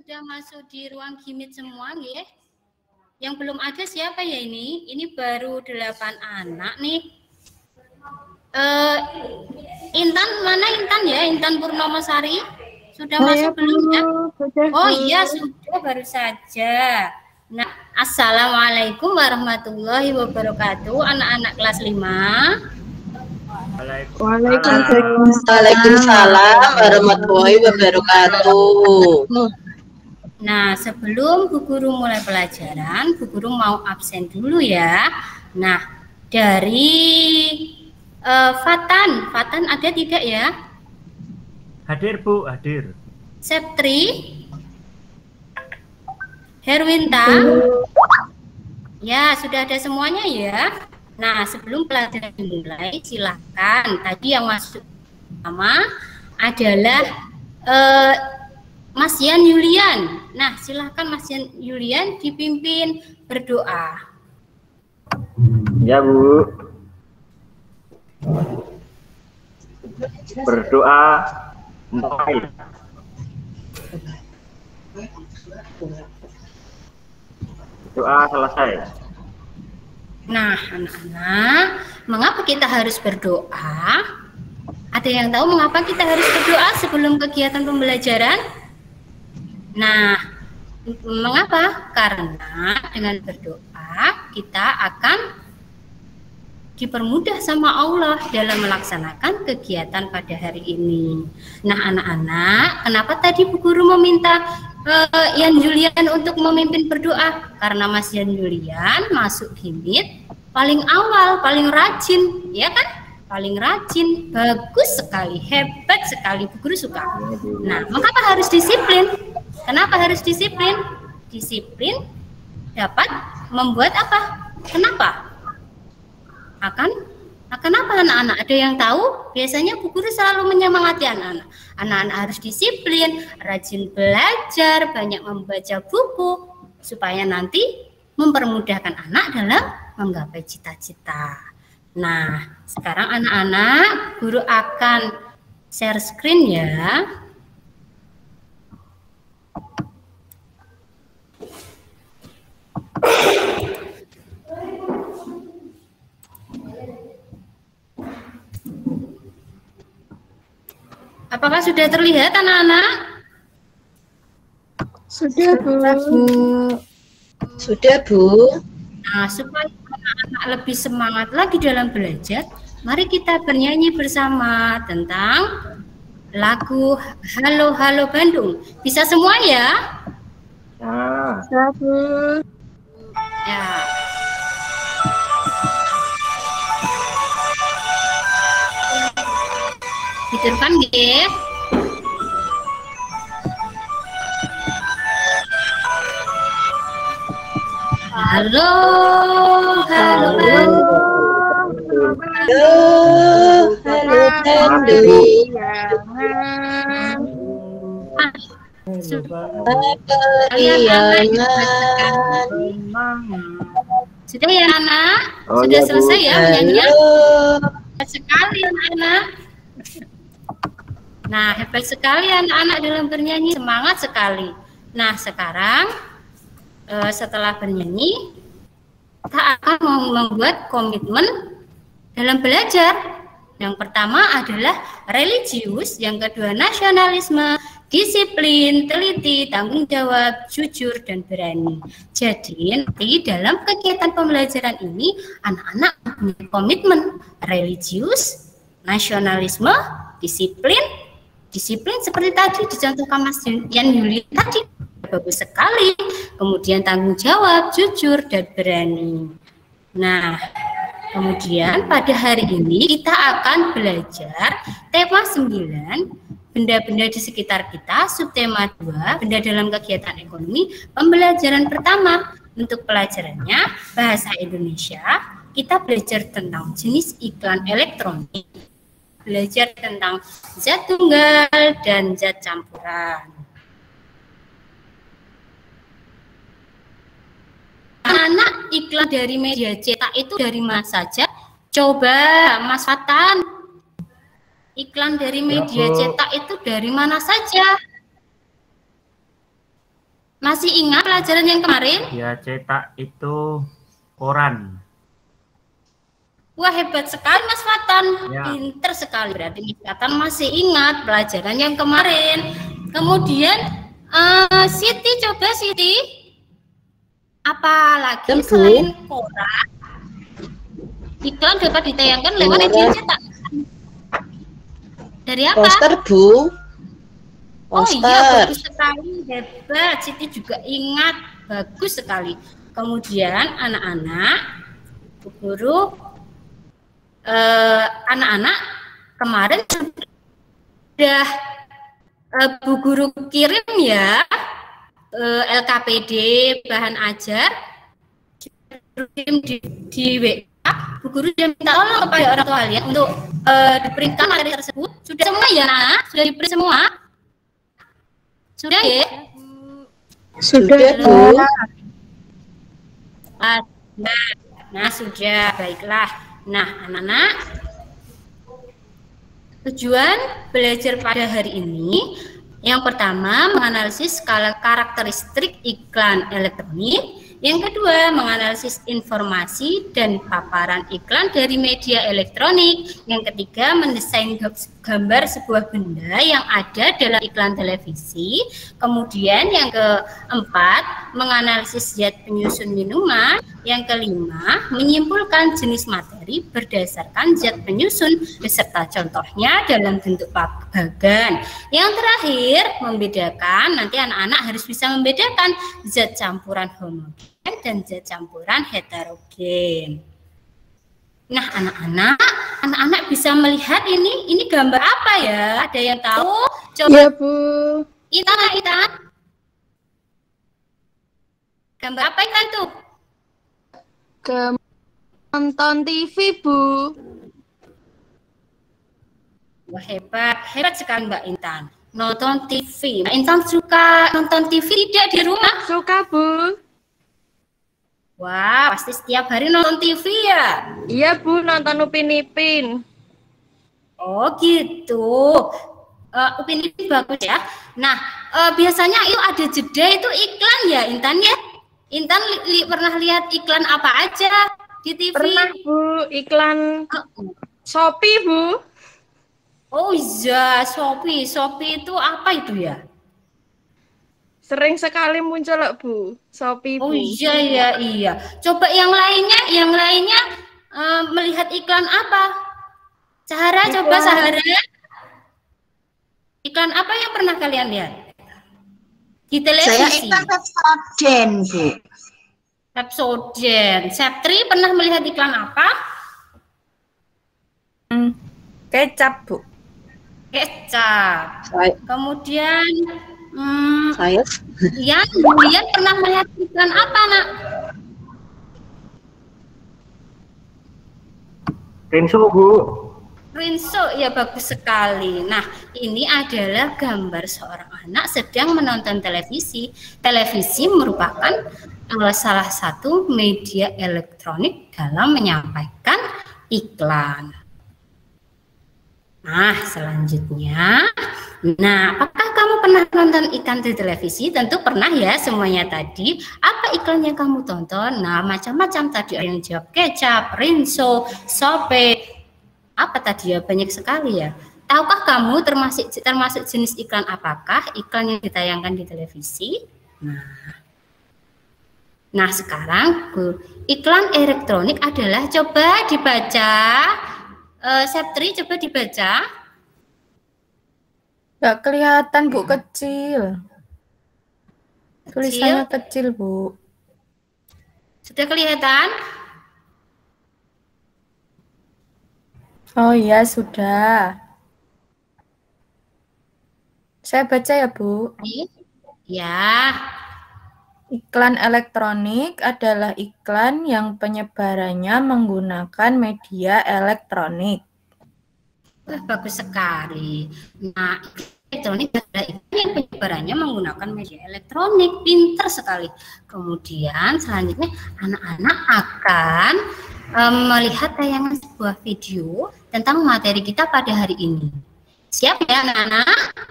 sudah masuk di ruang Gimit semua nggih? Yang belum ada siapa ya ini? Ini baru 8 anak nih. Intan, mana Intan ya? Intan Purnomasari? Sudah masuk belum ya? Oh iya, sudah baru saja. Nah, Assalamualaikum warahmatullahi wabarakatuh, anak-anak kelas 5. Waalaikumsalam warahmatullahi wabarakatuh. Nah, sebelum Bu Guru mulai pelajaran, Bu Guru mau absen dulu ya. Nah, dari Fatan ada tidak ya? Hadir Bu, hadir. Septri, Herwinta, ya sudah ada semuanya ya. Nah, sebelum pelajaran dimulai, silakan. Tadi yang masuk pertama adalah Mas Yan Yulian. Nah, silakan Mas Yan Yulian dipimpin berdoa. Ya Bu. Berdoa mulai. Doa selesai. Nah, anak-anak, mengapa kita harus berdoa? Ada yang tahu mengapa kita harus berdoa sebelum kegiatan pembelajaran? Nah, mengapa? Karena dengan berdoa kita akan dipermudah sama Allah dalam melaksanakan kegiatan pada hari ini. Nah, anak-anak, kenapa tadi Bu Guru meminta Yan Julian untuk memimpin berdoa? Karena Mas Yan Julian masuk Gimit paling awal, paling rajin, ya kan? Paling rajin, bagus sekali, hebat sekali, Bu Guru suka. Nah, mengapa harus disiplin? Kenapa harus disiplin? Disiplin dapat membuat apa? Kenapa? Akan apa anak-anak? Ada yang tahu? Biasanya Bu Guru selalu menyemangati anak-anak. Anak-anak harus disiplin, rajin belajar, banyak membaca buku, supaya nanti mempermudahkan anak dalam menggapai cita-cita. Nah, sekarang anak-anak, Guru akan share screen ya. Apakah sudah terlihat anak-anak? Sudah Bu. Sudah Bu. Nah, supaya anak-anak lebih semangat lagi dalam belajar, mari kita bernyanyi bersama tentang lagu Halo Halo Bandung. Bisa semua ya? Ya. Bu. Ya. Hidupkan nggih. Halo, halo Bandung. Halo Bandung. Sudah ya anak? Oh, Sudah ya, selesai ya menyanyinya? Sekali anak-anak. Nah, hebat sekali anak-anak dalam bernyanyi, semangat sekali. Nah, sekarang setelah bernyanyi, kita akan membuat komitmen dalam belajar. Yang pertama adalah religius, yang kedua nasionalisme, disiplin, teliti, tanggung jawab, jujur, dan berani. Jadi nanti dalam kegiatan pembelajaran ini anak-anak punya komitmen religius, nasionalisme, disiplin seperti tadi dicontohkan Mas Yan Yuli tadi, bagus sekali. Kemudian tanggung jawab, jujur, dan berani. Nah, kemudian pada hari ini kita akan belajar tema 9, benda-benda di sekitar kita, subtema 2, benda dalam kegiatan ekonomi, pembelajaran pertama. Untuk pelajarannya, bahasa Indonesia, kita belajar tentang jenis iklan elektronik, belajar tentang zat tunggal dan zat campuran. Anak iklan dari media cetak itu dari mana saja? Coba Mas Fatan, iklan dari media cetak itu dari mana saja? Masih ingat pelajaran yang kemarin? Dia cetak itu koran. Wah, hebat sekali Mas Fatan. Ya. Pinter sekali. Berarti Mas Fatan masih ingat pelajaran yang kemarin. Kemudian Siti, coba Siti. Apalagi Bu. selain koran, iklan dapat ditayangkan lewat media cetak. Dari apa? Poster, Bu. Oh Poster. iya, bagus sekali, hebat. Siti juga ingat, bagus sekali. Kemudian anak-anak, Bu Guru, anak-anak kemarin sudah Bu Guru kirim ya LKPD bahan ajar, kirim di WA. Bu Guru sudah minta tolong kepada orang tua kalian untuk diberikan materi tersebut. Sudah semua ya, Nak? Sudah diberi semua? Sudah ya? Sudah, Bu. Nah, sudah, baiklah. Nah, anak-anak, tujuan belajar pada hari ini yang pertama menganalisis skala karakteristik iklan elektronik. Yang kedua, menganalisis informasi dan paparan iklan dari media elektronik. Yang ketiga, mendesain gambar sebuah benda yang ada dalam iklan televisi. Kemudian yang keempat, menganalisis zat penyusun minuman. Yang kelima, menyimpulkan jenis materi berdasarkan zat penyusun beserta contohnya dalam bentuk bagan. Yang terakhir, membedakan, nanti anak-anak harus bisa membedakan zat campuran homogen dan zat campuran heterogen. Nah, anak-anak bisa melihat ini gambar apa ya? Ada yang tahu? Coba. Ya, Bu. Intan. Gambar apa Intan tuh? Nonton TV, Bu. Wah, hebat sekali Mbak Intan. Nonton TV. Mbak Intan suka nonton TV tidak di rumah? Suka, Bu. Wah, pasti setiap hari nonton TV ya? Iya, Bu, nonton Upin Ipin. Oh gitu. Upin Ipin bagus ya. Nah, biasanya itu ada jeda itu iklan ya Intan ya? Intan pernah lihat iklan apa aja di TV? Pernah, Bu. Iklan Shopee, Bu. Oh iya, Shopee. Shopee itu apa itu ya? Sering sekali muncul, Bu. Shopee, Bu. Oh iya. Coba yang lainnya melihat iklan apa? Sahara, coba Sahara. Iklan apa yang pernah kalian lihat? Di televisi. Saya iklan Pepsodent, Bu. Pepsodent. Septri pernah melihat iklan apa? Kecap, Bu. Kecap. Kemudian Saya Dian pernah melihat iklan apa, Nak? Rinso, Bu. Rinso, ya bagus sekali. Nah, ini adalah gambar seorang anak sedang menonton televisi. Televisi merupakan salah satu media elektronik dalam menyampaikan iklan. Nah, selanjutnya, apakah kamu pernah nonton iklan di televisi? Tentu pernah ya semuanya tadi. Apa iklan yang kamu tonton? Nah, macam-macam tadi, ada yang jawab Kecap, Rinso, Shopee. Apa tadi ya? Banyak sekali ya. Tahukah kamu termasuk jenis iklan apakah iklan yang ditayangkan di televisi? Nah sekarang iklan elektronik adalah, coba dibaca. Septri, coba dibaca. Nggak kelihatan, Bu, kecil. Tulisannya kecil, Bu. Sudah kelihatan? Oh iya, sudah. Saya baca ya, Bu. Ya. Iklan elektronik adalah iklan yang penyebarannya menggunakan media elektronik. Wah, bagus sekali. Nah, elektronik adalah iklan yang penyebarannya menggunakan media elektronik. Pinter sekali. Kemudian selanjutnya anak-anak akan melihat tayangan sebuah video tentang materi kita pada hari ini. Siap ya anak-anak?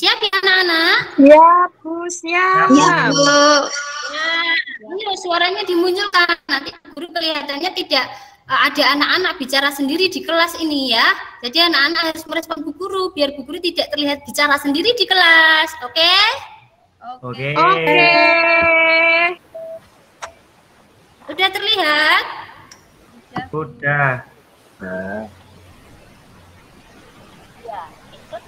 Siap ya anak-anak? Ya, Bu, siap. Ya, Bu. Nah, ini loh suaranya dimunculkan. Nanti guru kelihatannya tidak ada anak-anak bicara sendiri di kelas ini ya. Jadi anak-anak harus merespon Bu Guru biar Bu Guru tidak terlihat bicara sendiri di kelas. Oke? Oke. Oke. Sudah terlihat? Udah. Ya, ikut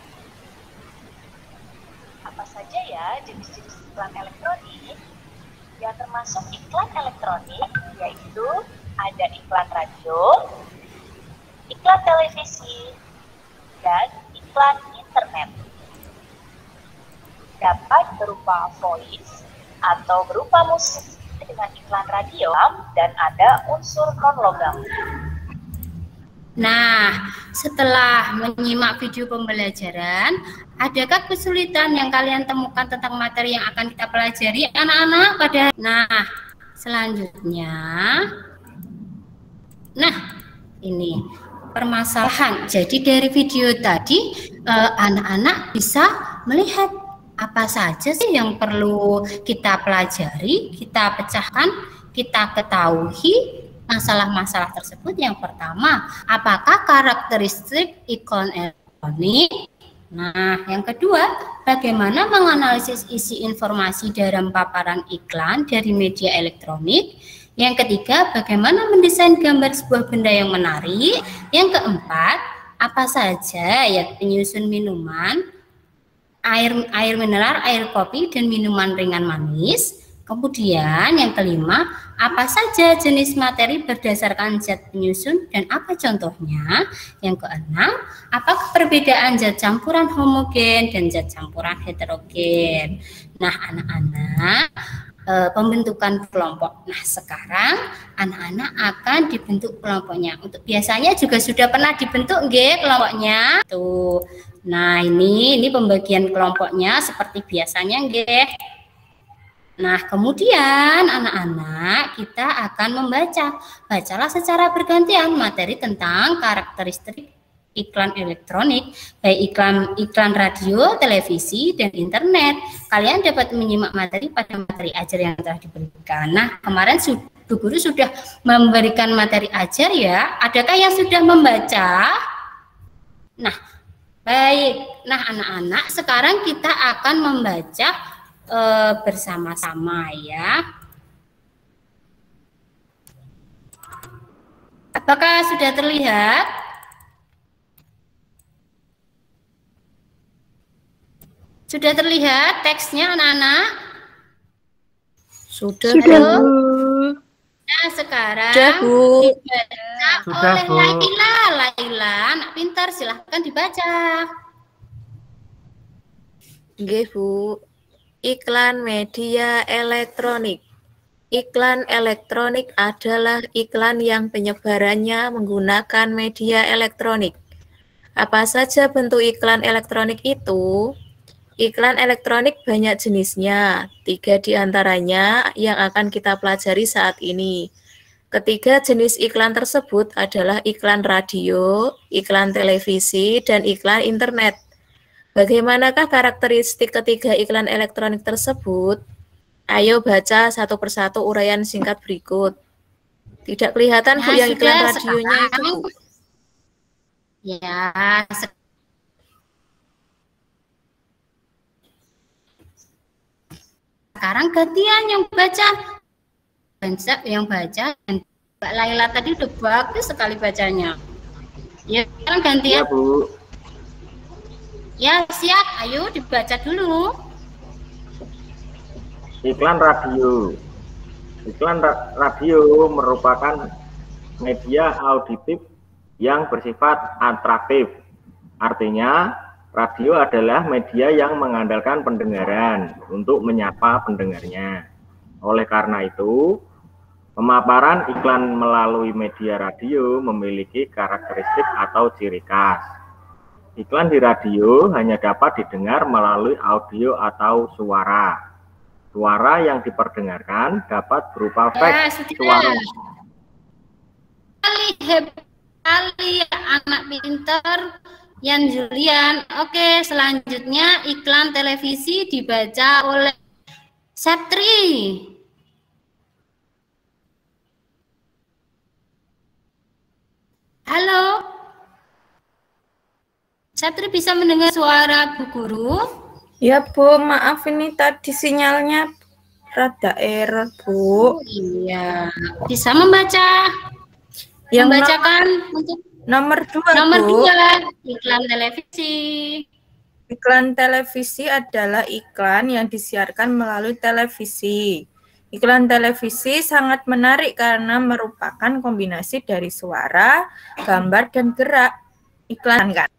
apa saja ya jenis-jenis iklan elektronik? Ya, termasuk iklan elektronik, yaitu ada iklan radio, iklan televisi, dan iklan internet. Dapat berupa voice atau berupa musik dengan iklan radio dan ada unsur non-logam. Nah, setelah menyimak video pembelajaran, adakah kesulitan yang kalian temukan tentang materi yang akan kita pelajari anak-anak Nah, selanjutnya, ini permasalahan. Jadi dari video tadi, anak-anak bisa melihat apa saja sih yang perlu kita pelajari, kita pecahkan, kita ketahui masalah-masalah tersebut. Yang pertama, apakah karakteristik iklan elektronik? Nah, yang kedua, bagaimana menganalisis isi informasi dalam paparan iklan dari media elektronik? Yang ketiga, bagaimana mendesain gambar sebuah benda yang menarik? Yang keempat, apa saja ya penyusun minuman, air mineral, air kopi, dan minuman ringan manis. Kemudian yang kelima, apa saja jenis materi berdasarkan zat penyusun dan apa contohnya? Yang keenam, apakah perbedaan zat campuran homogen dan zat campuran heterogen? Nah, anak-anak, pembentukan kelompok. Nah, sekarang anak-anak akan dibentuk kelompoknya. Untuk biasanya juga sudah pernah dibentuk nggih kelompoknya. Tuh. Nah, ini pembagian kelompoknya seperti biasanya nggih. Nah, kemudian anak-anak kita akan membaca. Bacalah secara bergantian materi tentang karakteristik iklan elektronik, baik iklan radio, televisi, dan internet. Kalian dapat menyimak materi pada materi ajar yang telah diberikan. Nah, kemarin Bu Guru sudah memberikan materi ajar ya. Adakah yang sudah membaca? Nah, baik. Nah, anak-anak, sekarang kita akan membaca bersama-sama ya. Apakah sudah terlihat? Sudah terlihat teksnya anak-anak? Sudah, Sudah, Bu. Bu. Nah, sekarang Sudah, Bu. dibaca Sudah, oleh Bu. Laila, anak pintar, silahkan dibaca. Nggih, Bu. Iklan media elektronik. Iklan elektronik adalah iklan yang penyebarannya menggunakan media elektronik. Apa saja bentuk iklan elektronik itu? Iklan elektronik banyak jenisnya, 3 diantaranya yang akan kita pelajari saat ini. Ketiga jenis iklan tersebut adalah iklan radio, iklan televisi, dan iklan internet. Bagaimanakah karakteristik ketiga iklan elektronik tersebut? Ayo baca satu persatu uraian singkat berikut. Tidak kelihatan, Bu, Nah, yang iklan sudah, radionya itu, sekarang. Bu. Ya, sekarang gantian yang baca. Yang baca, Mbak Laila tadi udah bagus sekali bacanya. Ya, sekarang Ya, gantian. Bu. Ya, siap. Ayo dibaca dulu. Iklan radio. Iklan radio merupakan media auditif yang bersifat atraktif. Artinya, radio adalah media yang mengandalkan pendengaran untuk menyapa pendengarnya. Oleh karena itu, pemaparan iklan melalui media radio memiliki karakteristik atau ciri khas. Iklan di radio hanya dapat didengar melalui audio atau suara. Suara yang diperdengarkan dapat berupa Ya, fax sudah. suara. Hebat sekali anak pintar Yan Julian. Oke, selanjutnya iklan televisi dibaca oleh Septri. Halo. Septri bisa mendengar suara Bu Guru? Ya Bu, maaf ini tadi sinyalnya rada error Bu. Oh, iya. Bisa membaca? Yang Membacakan untuk nomor 2 nomor Bu. 2, iklan televisi. Iklan televisi adalah iklan yang disiarkan melalui televisi. Iklan televisi sangat menarik karena merupakan kombinasi dari suara, gambar, dan gerak. Iklan kan?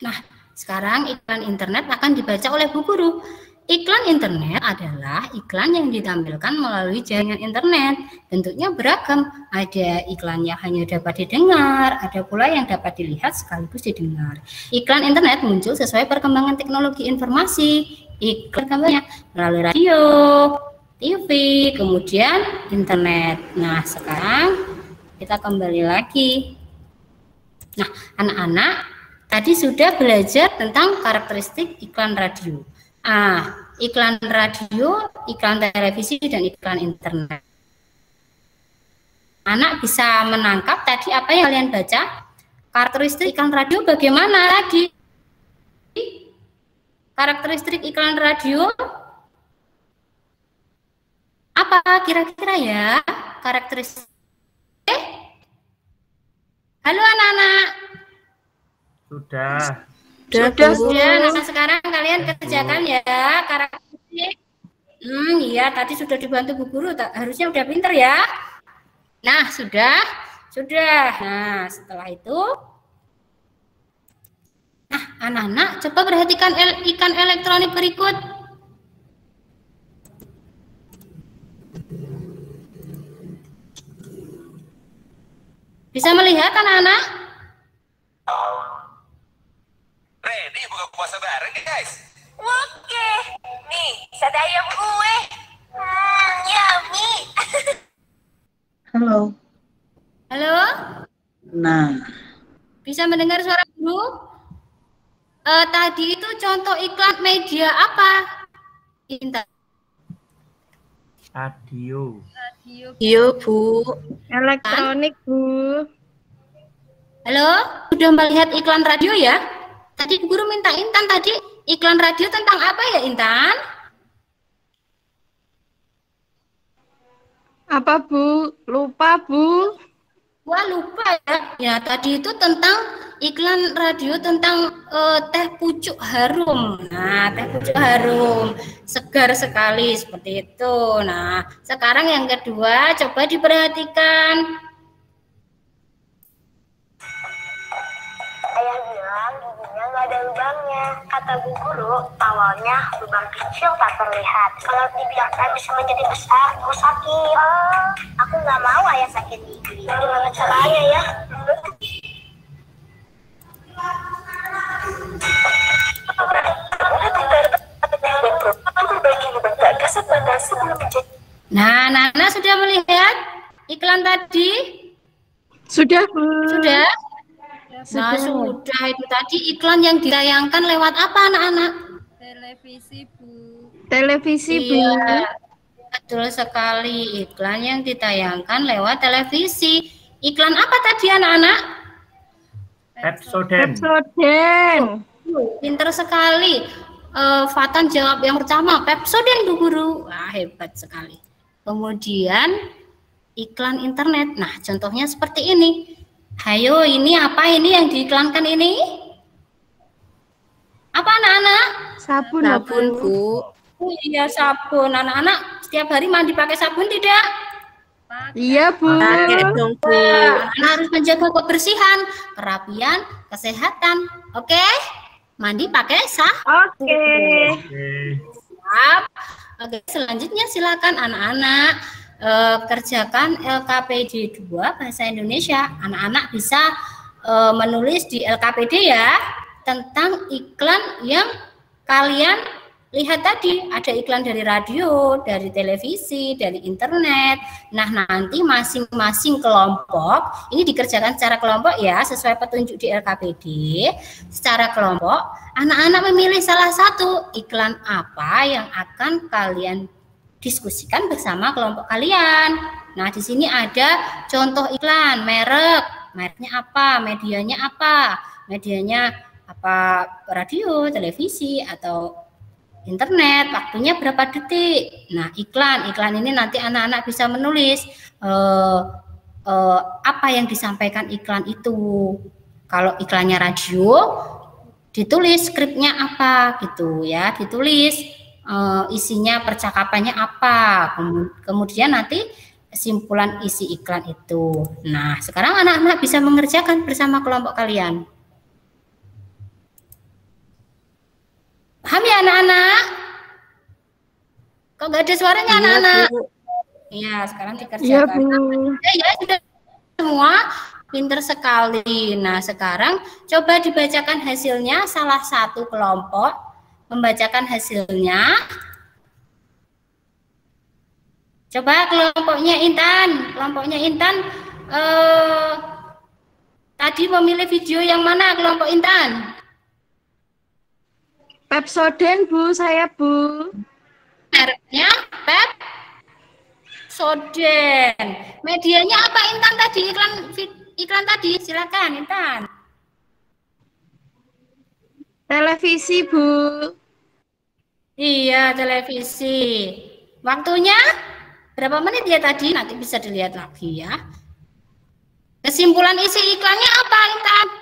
Nah, sekarang iklan internet akan dibaca oleh Bu Guru. Iklan internet adalah iklan yang ditampilkan melalui jaringan internet. Bentuknya beragam. Ada iklan yang hanya dapat didengar, ada pula yang dapat dilihat sekaligus didengar. Iklan internet muncul sesuai perkembangan teknologi informasi. Iklan gambarnya melalui radio, TV, kemudian internet. Nah, sekarang kita kembali lagi. Nah, anak-anak tadi sudah belajar tentang karakteristik iklan radio. Iklan radio, iklan televisi, dan iklan internet. Anak bisa menangkap tadi apa yang kalian baca? Karakteristik iklan radio bagaimana tadi? Karakteristik iklan radio apa kira-kira ya? Karakteristik. Halo anak-anak. Sudah. Sudah. Nah, sekarang kalian kerjakan ya karakteristik. Iya, tadi sudah dibantu Bu Guru, harusnya udah pinter ya. Nah, sudah. Nah, setelah itu, nah, anak-anak coba perhatikan iklan elektronik berikut. Bisa melihat anak-anak? Ready buka puasa bareng guys? Oke, nih sate ayam gue. Yummy. Halo. Halo? Nah, Bisa mendengar suara Guru? Tadi itu contoh iklan media apa? Intan. Radio. Iya Bu. Elektronik Bu. Halo? Sudah melihat iklan radio ya? Tadi Guru minta Intan tadi iklan radio tentang apa ya Intan? Apa Bu? Lupa Bu. Wah lupa ya. Ya tadi itu tentang iklan radio tentang teh pucuk harum. Nah teh pucuk harum segar sekali seperti itu. Nah sekarang yang kedua coba diperhatikan. Ayah bilang giginya nggak ada lubangnya. Kata Bu Guru, awalnya lubang kecil tak terlihat. Kalau dibiarkan bisa menjadi besar, aku sakit. Aku nggak mau ayah sakit gigi. Gimana caranya ya? Nah Nana sudah melihat iklan tadi? Sudah Bu. Sudah? Nah, sudah itu tadi iklan yang ditayangkan lewat apa anak-anak? Televisi Bu. Televisi Bu. Iya, betul sekali. Iklan yang ditayangkan lewat televisi. Iklan apa tadi anak-anak? Pepsodent. Pepsodent. Pinter sekali. Fatan jawab yang pertama, Pepsodent Bu Guru. Wah, hebat sekali. Kemudian iklan internet. Nah, contohnya seperti ini. Hayo, ini apa ini yang diiklankan ini? Apa anak-anak? Sabun Bu. Oh iya, sabun. Anak-anak setiap hari mandi pakai sabun tidak? Iya Bu. Pakai dong Bu. Anak-anak harus menjaga kebersihan, kerapian, kesehatan. Oke? Mandi pakai sabun. Oke. Siap. Oke, selanjutnya silakan anak-anak kerjakan LKPD 2 Bahasa Indonesia. Anak-anak bisa menulis di LKPD ya tentang iklan yang kalian lihat tadi ada iklan dari radio, dari televisi, dari internet. Nah, nanti masing-masing kelompok, ini dikerjakan secara kelompok ya, sesuai petunjuk di LKPD. Secara kelompok, anak-anak memilih salah satu iklan apa yang akan kalian diskusikan bersama kelompok kalian. Nah, di sini ada contoh iklan, mereknya apa, medianya apa, radio, televisi, atau internet, waktunya berapa detik. Nah, iklan ini nanti anak-anak bisa menulis apa yang disampaikan iklan itu. Kalau iklannya radio, ditulis skripnya apa gitu ya, ditulis isinya, percakapannya apa, kemudian nanti kesimpulan isi iklan itu. Nah, sekarang anak-anak bisa mengerjakan bersama kelompok kalian. Paham ya anak-anak? Kok nggak ada suaranya anak-anak? Iya, sekarang dikerjakan. Iya, Bu. Ya, sudah semua, pinter sekali. Nah, sekarang coba dibacakan hasilnya, salah satu kelompok membacakan hasilnya. Coba kelompoknya Intan tadi memilih video yang mana kelompok Intan? Pepsodent, Bu, saya, Bu. Mereknya Pepsodent. Medianya apa Intan tadi? Iklan tadi, silakan Intan. Televisi, Bu. Iya, televisi. Waktunya berapa menit ya tadi? Nanti bisa dilihat lagi ya. Kesimpulan isi iklannya apa Intan?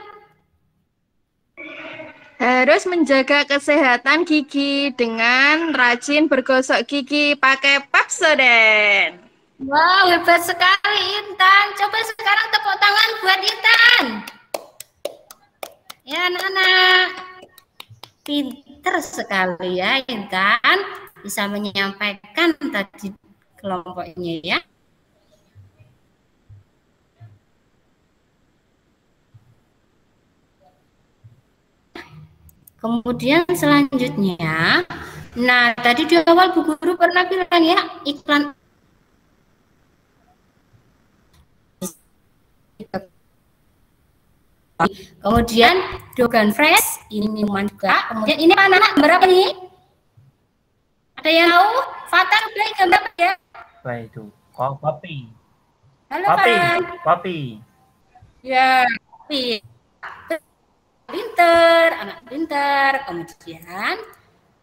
Harus menjaga kesehatan gigi dengan rajin bergosok gigi pakai Pepsodent. Wow, hebat sekali Intan. Coba sekarang tepuk tangan buat Intan. Ya anak-anak, pinter sekali ya Intan. Bisa menyampaikan tadi kelompoknya ya. Kemudian selanjutnya, nah tadi di awal Bu Guru pernah bilang ya, iklan kemudian Dogan Fresh, ini minuman juga. Kemudian ini anak-anak berapa nih? Ada yang tahu? Fatan udah gambar apa ya? Apa itu? Oh, kopi. Halo Kopi. Ya, kopi. Anak pinter. Kemudian,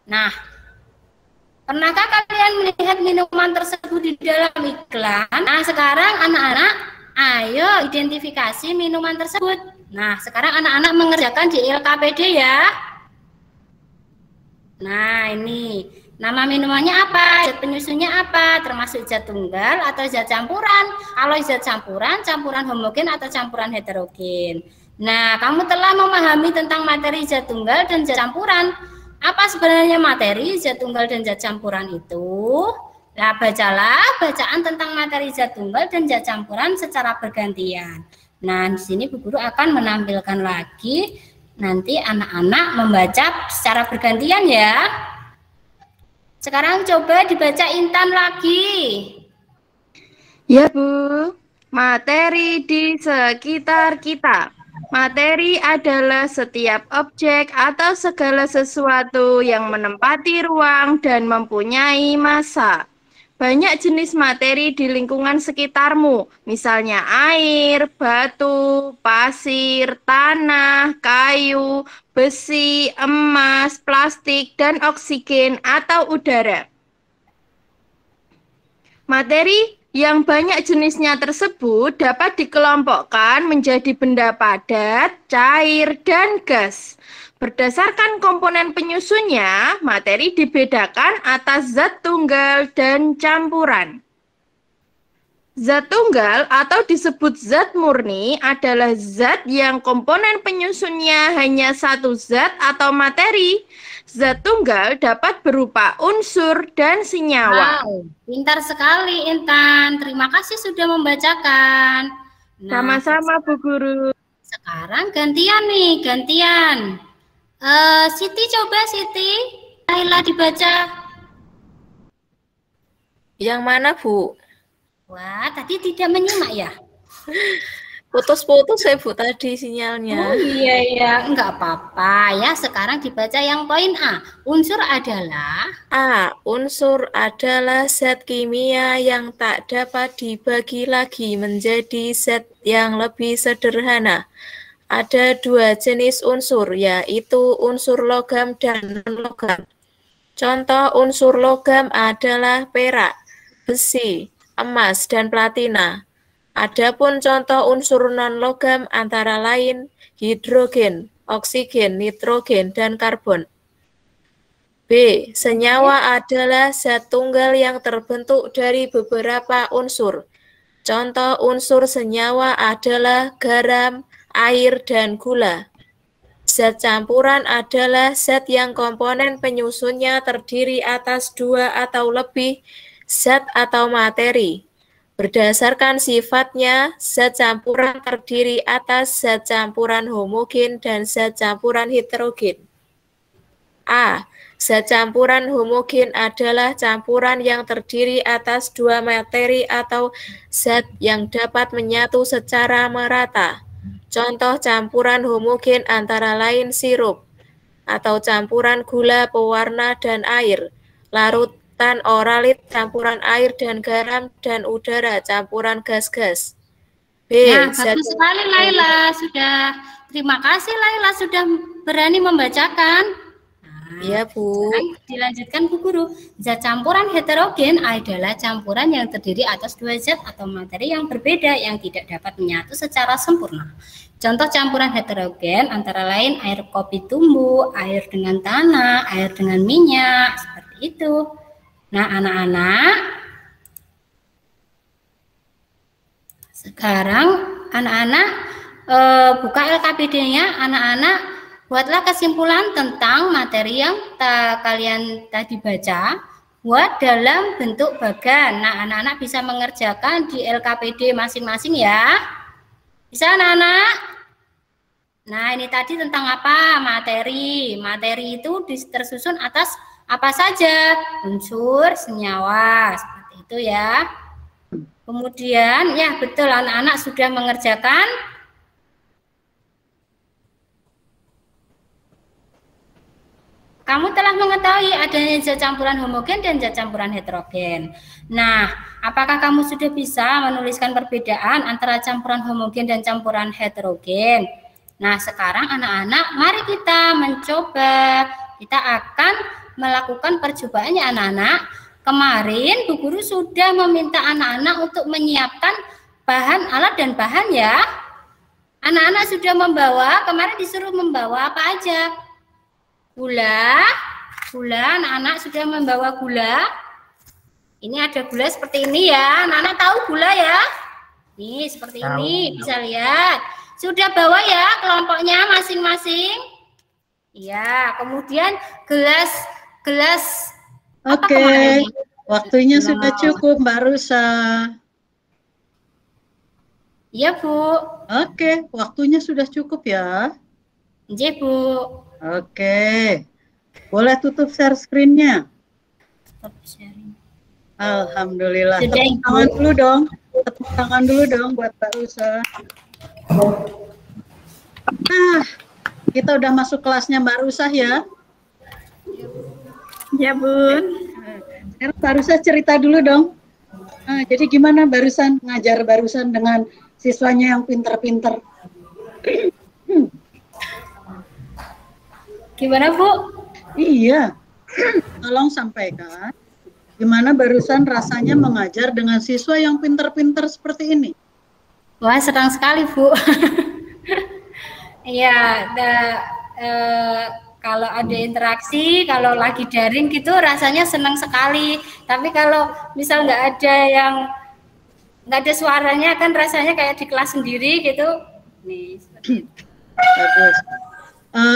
nah, pernahkah kalian melihat minuman tersebut di dalam iklan? Nah, sekarang anak-anak, ayo identifikasi minuman tersebut. Nah, sekarang anak-anak mengerjakan di LKPD ya. Nah, ini nama minumannya apa? Zat penyusunnya apa? Termasuk zat tunggal atau zat campuran? Kalau zat campuran homogen atau campuran heterogen. Nah, kamu telah memahami tentang materi zat tunggal dan zat campuran. Apa sebenarnya materi zat tunggal dan zat campuran itu? Nah, bacalah bacaan tentang materi zat tunggal dan zat campuran secara bergantian. Nah, di sini Bu Guru akan menampilkan lagi, nanti anak-anak membaca secara bergantian ya. Sekarang coba dibaca Intan lagi. Ya, Bu. Materi di sekitar kita. Materi adalah setiap objek atau segala sesuatu yang menempati ruang dan mempunyai massa. Banyak jenis materi di lingkungan sekitarmu, misalnya air, batu, pasir, tanah, kayu, besi, emas, plastik, dan oksigen atau udara. Materi yang banyak jenisnya tersebut dapat dikelompokkan menjadi benda padat, cair, dan gas. Berdasarkan komponen penyusunnya, materi dibedakan atas zat tunggal dan campuran. Zat tunggal atau disebut zat murni adalah zat yang komponen penyusunnya hanya satu zat atau materi. Zat tunggal dapat berupa unsur dan senyawa. Wow, pintar sekali Intan. Terima kasih sudah membacakan. Nah, sama-sama Bu Guru. Sekarang gantian nih, Siti coba Siti. Laila dibaca. Yang mana, Bu? Wah, tadi tidak menyimak ya? Putus-putus ya, Bu, tadi sinyalnya. Oh iya, enggak apa-apa ya. Sekarang dibaca yang poin A. Unsur adalah A. Unsur adalah zat kimia yang tak dapat dibagi lagi menjadi zat yang lebih sederhana. Ada dua jenis unsur, yaitu unsur logam dan non-logam. Contoh unsur logam adalah perak, besi, emas, dan platina. Adapun contoh unsur non-logam antara lain hidrogen, oksigen, nitrogen, dan karbon. B. Senyawa adalah zat tunggal yang terbentuk dari beberapa unsur. Contoh unsur senyawa adalah garam, air, dan gula. Zat campuran adalah zat yang komponen penyusunnya terdiri atas dua atau lebih zat atau materi. Berdasarkan sifatnya, zat campuran terdiri atas zat campuran homogen dan zat campuran heterogen. A. Zat campuran homogen adalah campuran yang terdiri atas dua materi atau zat yang dapat menyatu secara merata. Contoh campuran homogen antara lain sirup, atau campuran gula, pewarna, dan air, larutan oralit, campuran air dan garam, dan udara, campuran gas-gas. B. Nah, bagus sekali Laila, sudah. Terima kasih Laila sudah berani membacakan. Iya, Bu. Dilanjutkan Bu Guru. Zat campuran heterogen adalah campuran yang terdiri atas dua zat atau materi yang berbeda yang tidak dapat menyatu secara sempurna. Contoh campuran heterogen antara lain air kopi tumbuh, air dengan tanah, air dengan minyak, seperti itu. Nah, anak-anak, sekarang anak-anak buka LKPD-nya, anak-anak buatlah kesimpulan tentang materi yang kalian tadi baca, buat dalam bentuk bagan. Nah, anak-anak bisa mengerjakan di LKPD masing-masing ya. Bisa anak-anak? Nah, ini tadi tentang apa? Materi. Materi itu tersusun atas apa saja? Unsur, senyawa, seperti itu ya. Kemudian, ya betul anak-anak sudah mengerjakan. Kamu telah mengetahui adanya zat campuran homogen dan zat campuran heterogen. Nah, apakah kamu sudah bisa menuliskan perbedaan antara campuran homogen dan campuran heterogen? Nah, sekarang anak-anak, mari kita mencoba. Kita akan melakukan percobaan ya anak-anak. Kemarin Bu Guru sudah meminta anak-anak untuk menyiapkan bahan, alat, dan bahan ya. Anak-anak sudah membawa, kemarin disuruh membawa apa aja? Gula, anak-anak sudah membawa gula. Ini ada gula seperti ini ya. Anak-anak tahu gula ya? Nih, seperti ini, bisa lihat. Sudah bawa ya kelompoknya masing-masing? Iya, kemudian gelas. Oke, waktunya sudah cukup Mbak Rusa. Iya, Bu. Oke, waktunya sudah cukup ya. Iya, Bu. Oke, boleh tutup share screen-nya. Stop sharing. Alhamdulillah. Sudah, Tepuk tangan dulu dong. Tepuk tangan dulu dong buat Mbak Rusa. Nah, kita udah masuk kelasnya Mbak Rusa ya. Ya, Bun. Sekarang Mbak Rusa cerita dulu dong. Nah, jadi gimana barusan ngajar barusan dengan siswanya yang pinter-pinter? Gimana, Bu? Iya, tolong sampaikan gimana barusan rasanya mengajar dengan siswa yang pinter-pinter seperti ini. Wah, senang sekali, Bu. Iya, kalau ada interaksi, kalau lagi daring gitu rasanya senang sekali. Tapi kalau misal nggak ada suaranya kan rasanya kayak di kelas sendiri gitu. Nih, seperti itu. Bagus.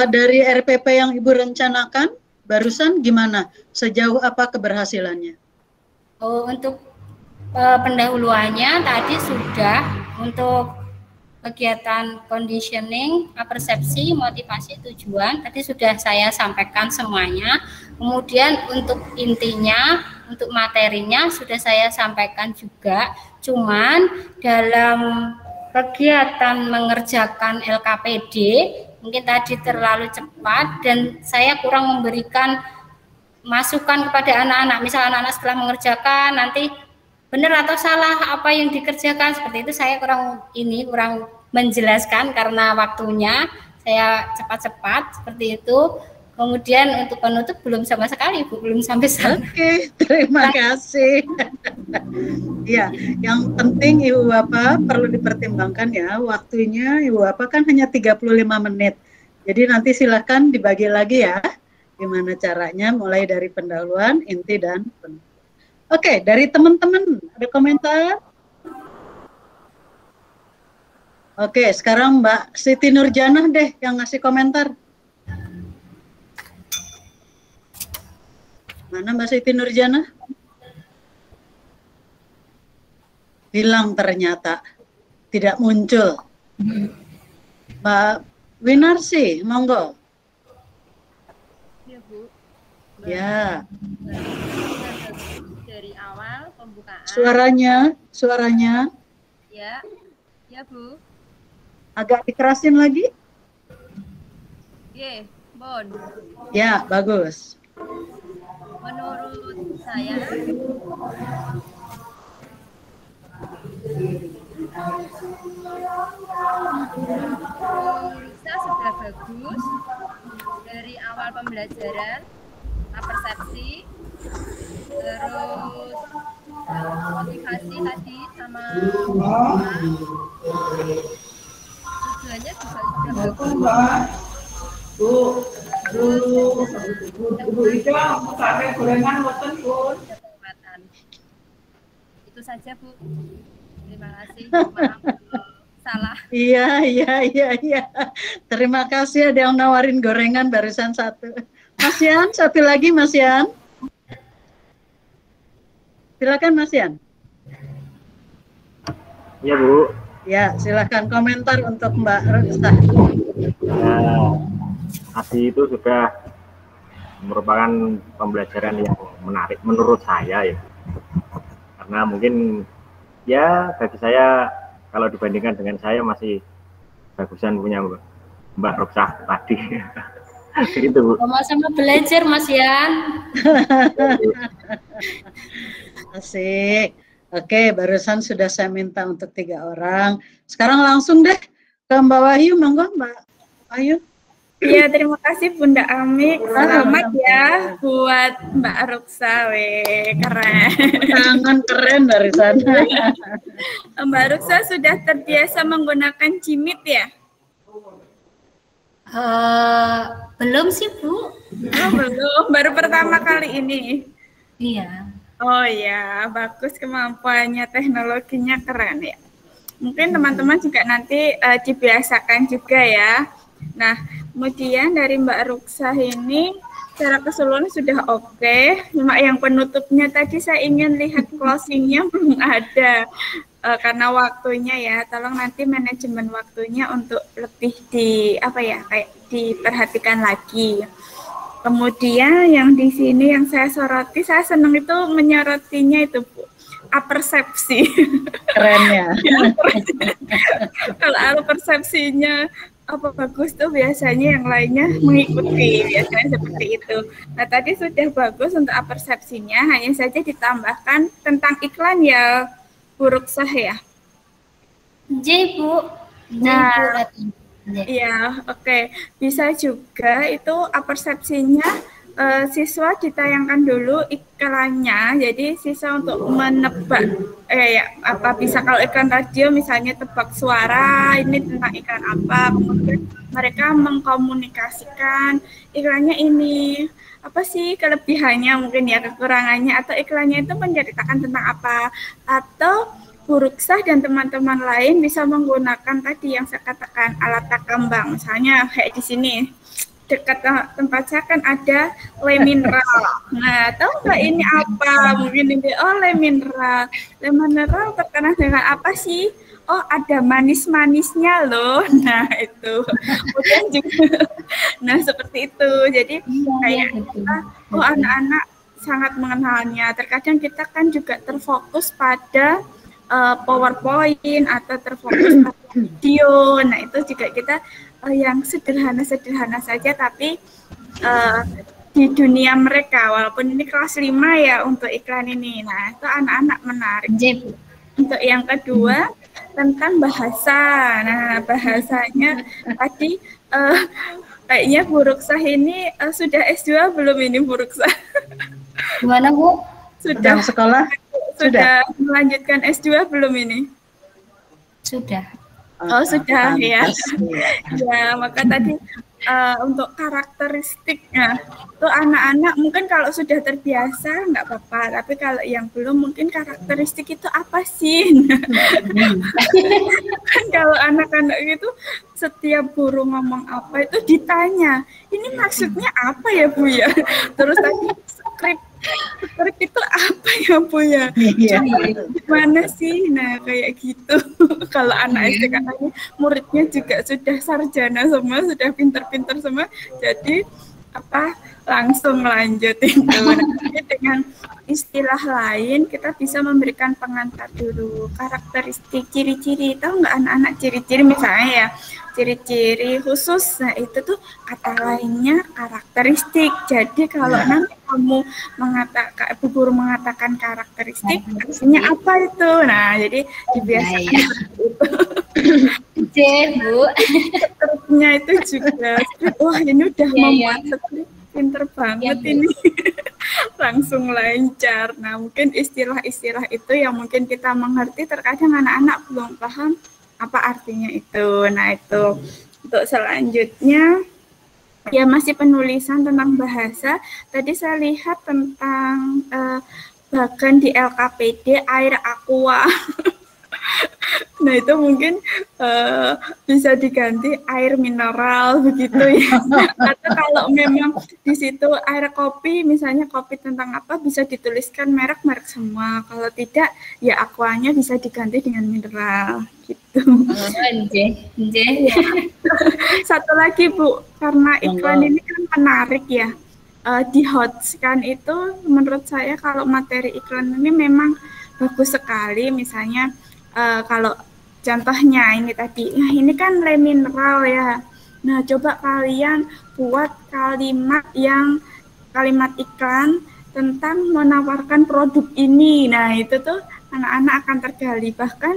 Dari RPP yang Ibu rencanakan barusan gimana? Sejauh apa keberhasilannya? Oh, untuk pendahuluannya tadi sudah, untuk kegiatan conditioning, persepsi, motivasi, tujuan, tadi sudah saya sampaikan semuanya. Kemudian untuk intinya, untuk materinya sudah saya sampaikan juga. Cuman dalam kegiatan mengerjakan LKPD, mungkin tadi terlalu cepat dan saya kurang memberikan masukan kepada anak-anak. Misal anak-anak setelah mengerjakan nanti benar atau salah apa yang dikerjakan, seperti itu saya kurang menjelaskan karena waktunya saya cepat-cepat seperti itu. Kemudian untuk penutup belum sama sekali, Bu, belum sampai sana. Oke, terima kasih. Ya, yang penting Ibu Bapak perlu dipertimbangkan ya, waktunya Ibu Bapak kan hanya 35 menit. Jadi nanti silakan dibagi lagi ya, gimana caranya mulai dari pendahuluan, inti, dan penutup. Oke, dari teman-teman ada komentar? Oke, sekarang Mbak Siti Nurjanah deh yang ngasih komentar. Mana Mbak Siti Nurjanah? Hilang ternyata, tidak muncul. Mbak Winarsi, monggo. Ya, Bu. Ya. Dari awal pembukaan. Suaranya. Ya, ya Bu. Agak dikerasin lagi. Ye, Bon. Ya, bagus. Menurut saya, Risa sudah bagus dari awal pembelajaran, persepsi, terus motivasi tadi sama tujuannya juga sudah bagus. Itu saja, Bu. Terima kasih. Maaf kalau salah. Iya. Terima kasih, ada yang nawarin gorengan barusan satu. Mas Yan, satu lagi Mas Yan. Silakan Mas Yan. Iya, Bu. Ya, silakan komentar untuk Mbak Rosa. Tadi itu sudah merupakan pembelajaran yang menarik menurut saya ya. Karena mungkin ya bagi saya kalau dibandingkan dengan saya masih bagusan punya Mbak Rosa tadi. Gitu, Bu. Sama-sama belajar Mas Yan. Asik. Oke, barusan sudah saya minta untuk 3 orang. Sekarang langsung deh ke Mbak Wahyu, monggo Mbak Wahyu. Iya, terima kasih Bunda Amik. Selamat ya buat Mbak Ruksa, keren. Tangan keren dari sana. Mbak Ruksa sudah terbiasa menggunakan Cimit ya? Belum sih, Bu. Oh, belum, baru pertama kali ini. Iya. Oh ya, bagus kemampuannya, teknologinya keren ya. Mungkin teman-teman juga nanti dibiasakan juga ya. Nah, kemudian dari Mbak Ruksa ini secara keseluruhan sudah oke. Cuma yang penutupnya tadi saya ingin lihat closingnya belum ada karena waktunya ya. Tolong nanti manajemen waktunya untuk lebih kayak diperhatikan lagi. Kemudian yang di sini yang saya soroti, saya senang itu menyorotinya itu Bu, apersepsi. Keren ya. Kalau persepsinya bagus tuh biasanya yang lainnya mengikuti, biasanya seperti itu. Nah tadi sudah bagus untuk apersepsinya, hanya saja ditambahkan tentang iklan ya Bu Ruksah ya. J, Bu. Nah, iya, oke. Bisa juga itu persepsinya siswa ditayangkan dulu iklannya. Jadi siswa untuk menebak bisa kalau iklan radio misalnya tebak suara ini tentang iklan apa, kemudian mereka mengkomunikasikan iklannya ini apa sih kelebihannya mungkin ya, kekurangannya, atau iklannya itu menceritakan tentang apa, atau Bu Ruksah dan teman-teman lain bisa menggunakan tadi yang saya katakan alat takambang, misalnya kayak di sini dekat tempat saya kan ada le mineral. Nah, tahu nggak ini apa? Mungkin ini le mineral. Le mineral terkenal dengan apa sih? oh ada manis-manisnya loh. Nah itu, kemudian juga, nah seperti itu. Jadi kayak kita, oh anak-anak sangat mengenalnya. Terkadang kita kan juga terfokus pada PowerPoint atau terfokus pada video. Nah itu juga kita yang sederhana-sederhana saja, tapi di dunia mereka, walaupun ini kelas 5 ya untuk iklan ini. Nah itu anak-anak menarik. Untuk yang kedua tentang bahasa. Nah bahasanya tadi kayaknya Bu Ruksah ini sudah S2 belum ini Bu Ruksah? Gimana Bu? Sudah sekolah? Sudah melanjutkan S2 belum ini? Sudah. Oh sudah ya. Ya maka tadi untuk karakteristiknya itu anak-anak mungkin kalau sudah terbiasa nggak apa-apa, tapi kalau yang belum mungkin karakteristik itu apa sih? Kan kalau anak-anak itu setiap guru ngomong apa itu ditanya, ini maksudnya apa ya Bu ya? Terus tadi skrip itu apa ya Bu ya? Gimana sih? Nah kayak gitu. Kalau anak SD katanya muridnya juga sudah sarjana semua, sudah pinter-pinter semua, jadi apa langsung lanjut itu. Nah, dengan istilah lain kita bisa memberikan pengantar dulu, karakteristik, ciri-ciri. Tahu nggak anak-anak ciri-ciri misalnya ya, ciri-ciri khusus. Nah itu tuh kata lainnya karakteristik. Jadi kalau nanti kamu mengatakan, Bu Guru mengatakan karakteristik, artinya apa itu? Nah jadi dibiasakan seperti itu. Bu. Skripnya itu juga, wah ini udah membuat skrip pinter banget ini. Langsung lancar. Nah mungkin istilah-istilah itu yang mungkin kita mengerti, terkadang anak-anak belum paham apa artinya itu. Nah itu untuk selanjutnya ya masih penulisan tentang bahasa. Tadi saya lihat tentang bahkan di LKPD air aqua. Nah itu mungkin bisa diganti air mineral begitu ya. Atau kalau memang di situ air kopi, misalnya kopi tentang apa, bisa dituliskan merek-merek semua. Kalau tidak ya aquanya bisa diganti dengan mineral gitu. Ya. Satu lagi Bu, karena iklan ini kan menarik ya. Di Hotscan itu menurut saya kalau materi iklan ini memang bagus sekali. Misalnya kalau contohnya ini tadi, nah ini kan le mineral ya. Nah coba kalian buat kalimat iklan tentang menawarkan produk ini. Nah itu tuh anak-anak akan tergali. Bahkan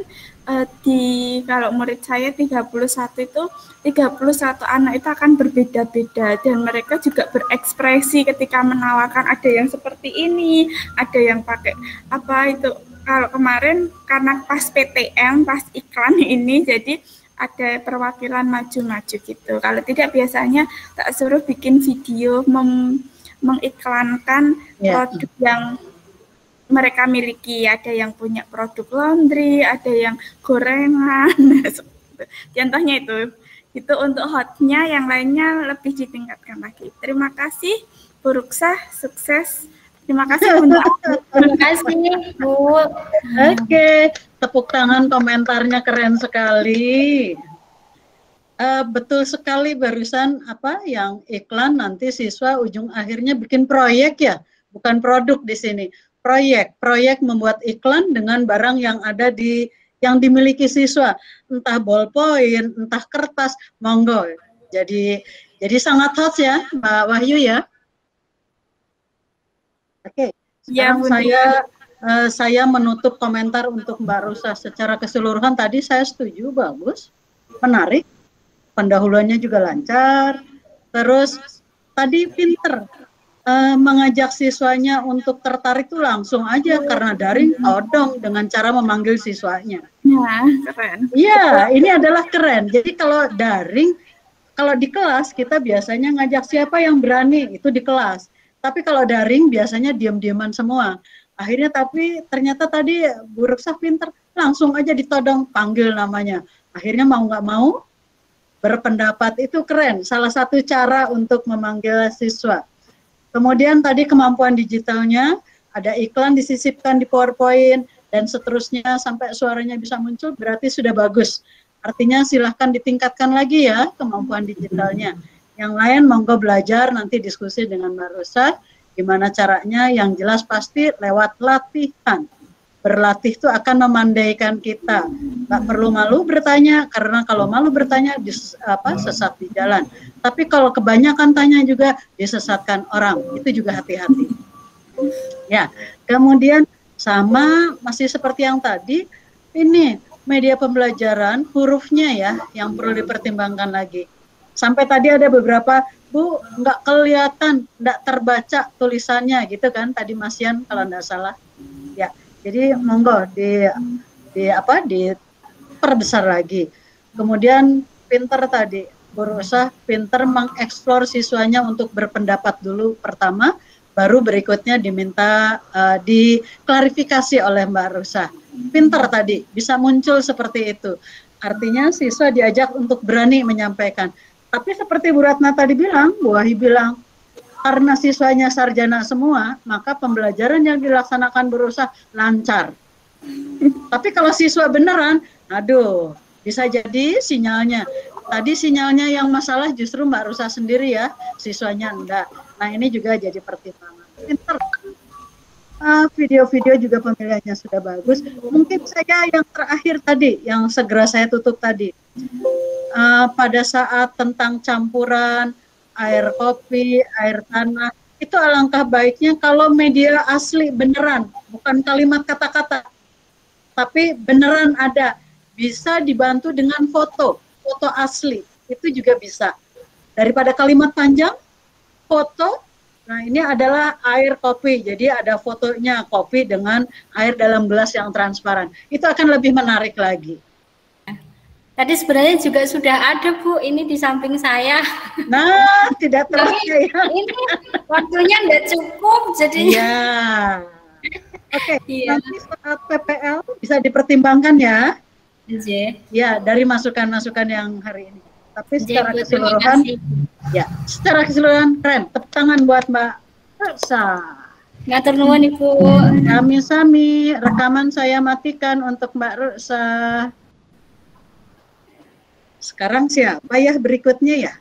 kalau murid saya 31 itu 31 anak itu akan berbeda-beda, dan mereka juga berekspresi ketika menawarkan. Ada yang seperti ini, ada yang pakai apa itu. Kalau kemarin karena pas PTM, pas iklan ini, jadi ada perwakilan maju-maju gitu. Kalau tidak biasanya tak suruh bikin video mengiklankan produk yang mereka miliki. Ada yang punya produk laundry, ada yang gorengan. Contohnya itu untuk hotnya, yang lainnya lebih ditingkatkan lagi. Terima kasih Bu Ruksah, sukses. Terima kasih Bunda. Terima kasih Bu. Oke, tepuk tangan, komentarnya keren sekali. Betul sekali barusan apa yang iklan nanti siswa ujung akhirnya bikin proyek ya, bukan produk di sini. Proyek membuat iklan dengan barang yang ada yang dimiliki siswa, entah ballpoint, entah kertas, monggo. Jadi sangat hot ya Mbak Wahyu ya. Oke, sekarang saya menutup komentar untuk Mbak Rusa secara keseluruhan. Tadi saya setuju, bagus, menarik, pendahuluannya juga lancar. Terus tadi pinter mengajak siswanya untuk tertarik tuh langsung aja, karena daring todong dengan cara memanggil siswanya. Ya, keren. Iya, ini adalah keren. Jadi kalau daring, kalau di kelas kita biasanya ngajak siapa yang berani, itu di kelas. Tapi kalau daring biasanya diam-diaman semua. Akhirnya tapi ternyata tadi Bu Ruksah pinter, langsung aja ditodong, panggil namanya. Akhirnya mau nggak mau berpendapat, itu keren. Salah satu cara untuk memanggil siswa. Kemudian tadi kemampuan digitalnya, ada iklan disisipkan di PowerPoint, dan seterusnya sampai suaranya bisa muncul, berarti sudah bagus. Artinya silahkan ditingkatkan lagi ya kemampuan digitalnya. Yang lain monggo belajar, nanti diskusi dengan Mbak Rosa, gimana caranya. Yang jelas pasti lewat latihan. Berlatih itu akan memandaikan kita. Nggak perlu malu bertanya, karena kalau malu bertanya sesat di jalan. Tapi kalau kebanyakan tanya juga disesatkan orang. Itu juga hati-hati. Ya, kemudian sama masih seperti yang tadi, ini media pembelajaran hurufnya ya yang perlu dipertimbangkan lagi. Sampai tadi ada beberapa, Bu, nggak kelihatan, nggak terbaca tulisannya gitu kan, tadi Mas Yan kalau nggak salah. Ya. Jadi monggo diperbesar lagi. Kemudian pinter tadi, berusaha pinter mengeksplor siswanya untuk berpendapat dulu pertama, baru berikutnya diminta diklarifikasi oleh Mbak Rosa. Pinter tadi, bisa muncul seperti itu. Artinya siswa diajak untuk berani menyampaikan. Tapi seperti Bu Ratna tadi bilang, Bu Wahyu bilang, karena siswanya sarjana semua, maka pembelajaran yang dilaksanakan berusaha lancar. Tapi kalau siswa beneran, aduh, bisa jadi sinyalnya. Tadi sinyalnya yang masalah justru Mbak Rosa sendiri ya, siswanya enggak. Nah ini juga jadi pertimbangan. Pinter. Video-video juga pemilihannya sudah bagus. Mungkin saya yang terakhir tadi, yang segera saya tutup tadi. Pada saat tentang campuran air kopi, air tanah, itu alangkah baiknya kalau media asli beneran, bukan kalimat kata-kata, tapi beneran ada, bisa dibantu dengan foto asli, itu juga bisa. Daripada kalimat panjang, foto, nah ini adalah air kopi, jadi ada fotonya kopi dengan air dalam gelas yang transparan, itu akan lebih menarik lagi. Tadi sebenarnya juga sudah ada Bu, ini di samping saya. Nah, tidak terpercaya. Ini waktunya nggak cukup, jadinya. Iya. Oke, nanti saat PPL bisa dipertimbangkan ya. Iya. Ya, dari masukan-masukan yang hari ini. Tapi secara keseluruhan, ya, secara keseluruhan keren. Tepuk tangan buat Mbak Rosa. Ngatur nuwun Ibu. Sami-sami, rekaman saya matikan untuk Mbak Rosa. Sekarang siapa ya berikutnya ya?